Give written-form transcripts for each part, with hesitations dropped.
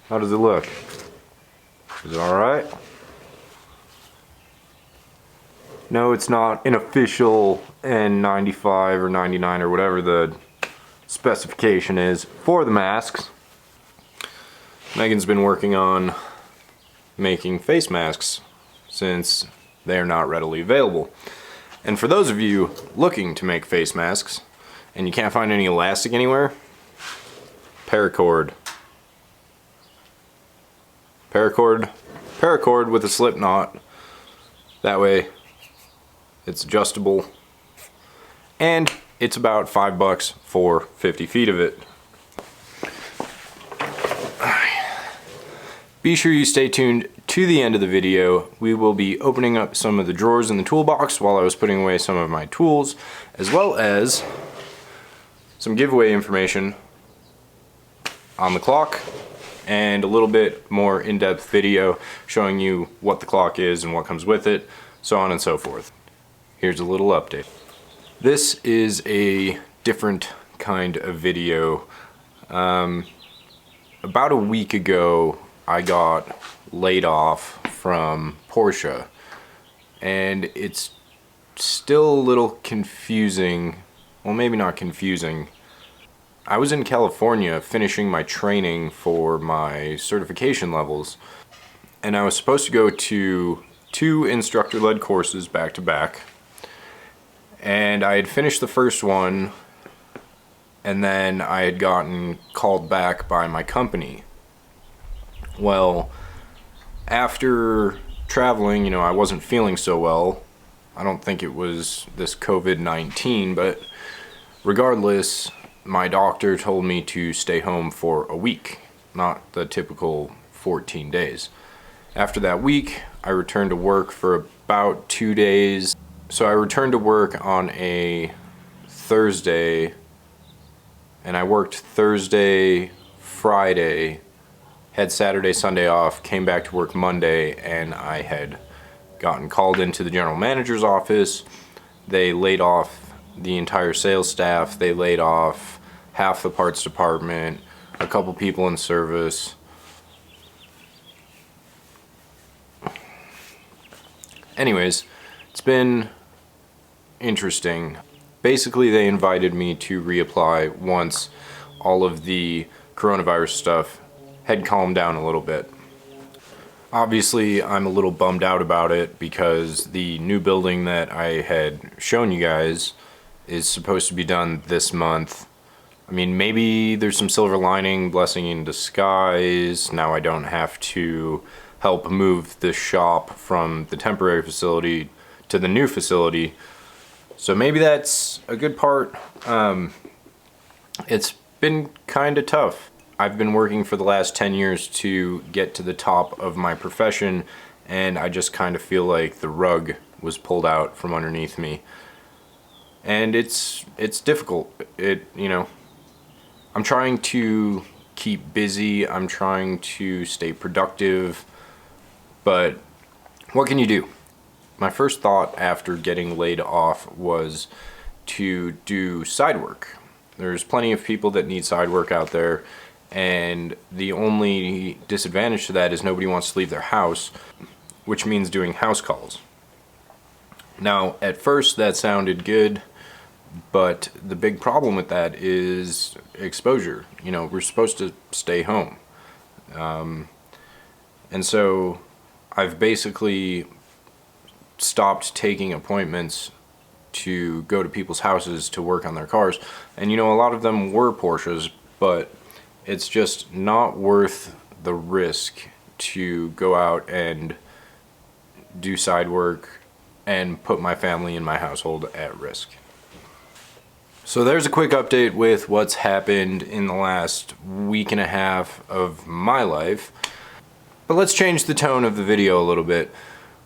How does it look? Is it alright? No, it's not an official N95 or 99 or whatever the specification is for the masks. Megan's been working on making face masks since they are not readily available. And for those of you looking to make face masks and you can't find any elastic anywhere, paracord. Paracord with a slip knot. That way it's adjustable. And it's about $5 for 50 feet of it. Be sure you stay tuned to the end of the video. We will be opening up some of the drawers in the toolbox while I was putting away some of my tools, as well as some giveaway information on the clock and a little bit more in-depth video showing you what the clock is and what comes with it, so on and so forth. Here's a little update. This is a different kind of video. About a week ago, I got laid off from Porsche, and it's still a little confusing. Well, maybe not confusing. I was in California finishing my training for my certification levels, and I was supposed to go to 2 instructor-led courses back to back, and I had finished the first one, and then I had gotten called back by my company. Well, after traveling, I wasn't feeling so well. I don't think it was this COVID-19, but regardless, my doctor told me to stay home for a week, not the typical 14 days. After that week, I returned to work for about 2 days. So I returned to work on a Thursday, and I worked Thursday, Friday, had Saturday, Sunday off, came back to work Monday, and I had gotten called into the general manager's office. They laid off the entire sales staff. They laid off half the parts department, a couple people in service. Anyways, it's been interesting. Basically, they invited me to reapply once all of the coronavirus stuff had calmed down a little bit. Obviously, I'm a little bummed out about it because the new building that I had shown you guys is supposed to be done this month. I mean, maybe there's some silver lining, blessing in disguise. Now I don't have to help move the shop from the temporary facility to the new facility. So maybe that's a good part. It's been kind of tough. I've been working for the last 10 years to get to the top of my profession, and I just kind of feel like the rug was pulled out from underneath me. And it's difficult. I'm trying to keep busy, I'm trying to stay productive, but what can you do? My first thought after getting laid off was to do side work. There's plenty of people that need side work out there, and the only disadvantage to that is nobody wants to leave their house, which means doing house calls. Now, at first that sounded good, but the big problem with that is exposure. We're supposed to stay home. And so I've basically stopped taking appointments to go to people's houses to work on their cars. And a lot of them were Porsches, but it's just not worth the risk to go out and do side work and put my family and my household at risk. So there's a quick update with what's happened in the last week and a half of my life. But let's change the tone of the video a little bit.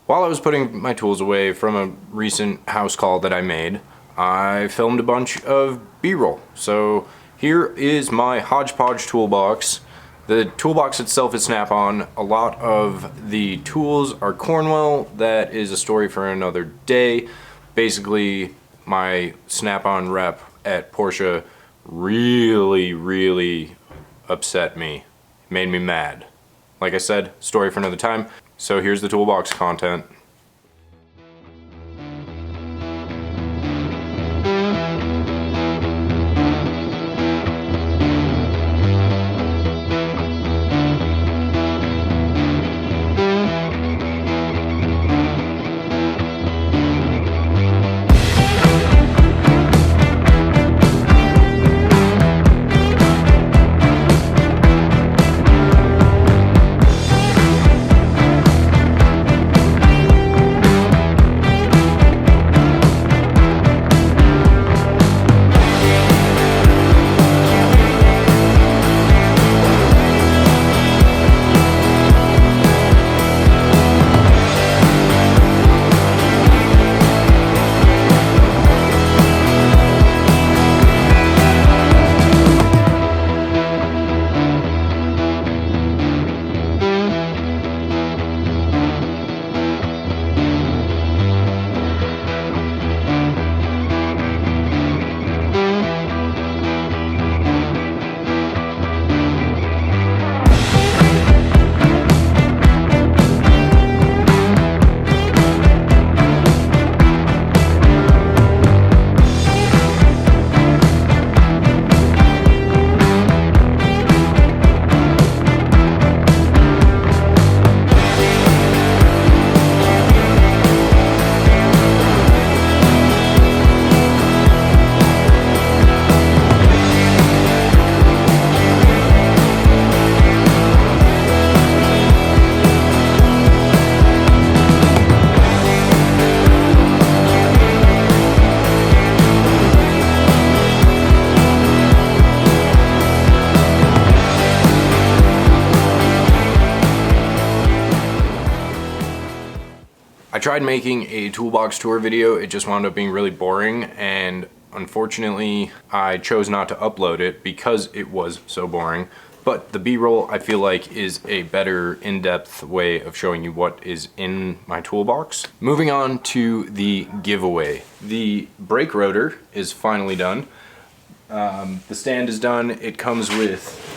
While I was putting my tools away from a recent house call that I made, I filmed a bunch of B-roll. So here is my hodgepodge toolbox. The toolbox itself is Snap-on. A lot of the tools are Cornwell. That is a story for another day. Basically, my Snap-on rep at Porsche really upset me. Made me mad. like I said, story for another time. So here's the toolbox content. I tried making a toolbox tour video, it just wound up being really boring, and unfortunately I chose not to upload it because it was so boring. But the B-roll I feel like is a better in-depth way of showing you what is in my toolbox. Moving on to the giveaway. The brake rotor is finally done. The stand is done. It comes with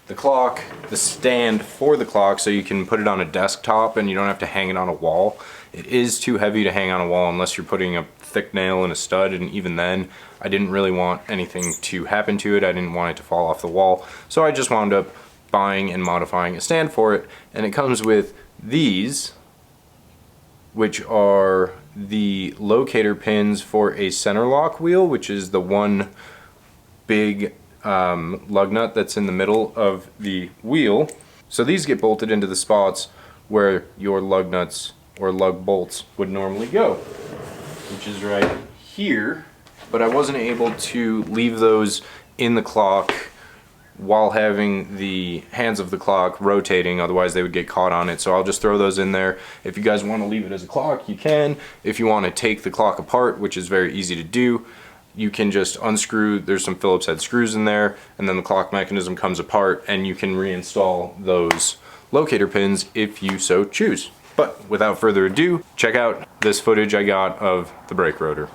the clock, the stand for the clock, so you can put it on a desktop and you don't have to hang it on a wall. It is too heavy to hang on a wall unless you're putting a thick nail in a stud, and even then I didn't really want anything to happen to it. I didn't want it to fall off the wall, so I just wound up buying and modifying a stand for it, and it comes with these, which are the locator pins for a center lock wheel, which is the one big lug nut that's in the middle of the wheel. So these get bolted into the spots where your lug nuts or lug bolts would normally go, which is right here. But I wasn't able to leave those in the clock while having the hands of the clock rotating, otherwise they would get caught on it. So I'll just throw those in there. If you guys want to leave it as a clock, you can. If you want to take the clock apart, which is very easy to do, you can just unscrew, there's some Phillips head screws in there, and then the clock mechanism comes apart and you can reinstall those locator pins if you so choose. But without further ado, check out this footage I got of the brake rotor.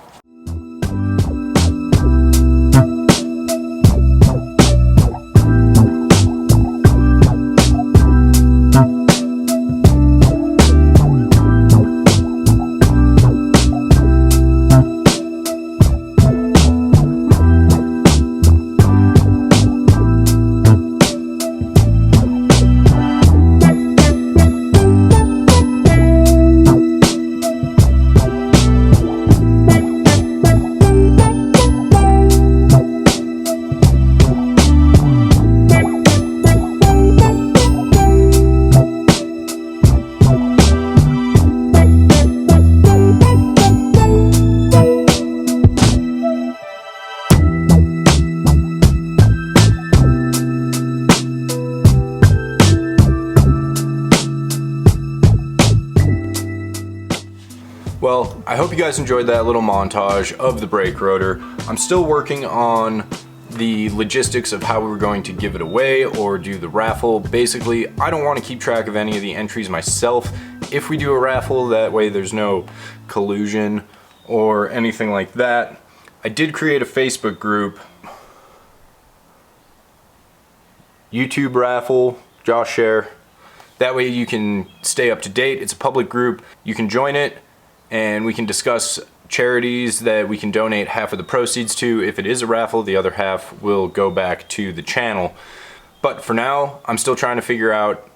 Well, I hope you guys enjoyed that little montage of the brake rotor. I'm still working on the logistics of how we were going to give it away or do the raffle. Basically, I don't want to keep track of any of the entries myself. If we do a raffle, that way there's no collusion or anything like that. I did create a Facebook group, YouTube raffle, Josh share. That way you can stay up to date. It's a public group. You can join it and we can discuss charities that we can donate half of the proceeds to. If it is a raffle, the other half will go back to the channel. But for now, I'm still trying to figure out,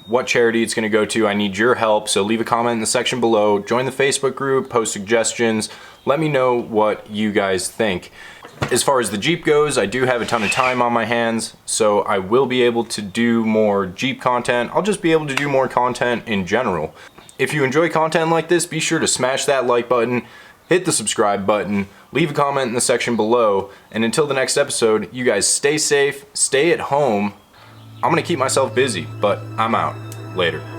what charity it's gonna go to. I need your help, so leave a comment in the section below, join the Facebook group, post suggestions, let me know what you guys think. As far as the Jeep goes, I do have a ton of time on my hands, so I will be able to do more Jeep content. I'll just be able to do more content in general. If you enjoy content like this, be sure to smash that like button, hit the subscribe button, leave a comment in the section below, and until the next episode, you guys stay safe, stay at home. I'm gonna keep myself busy, but I'm out. Later.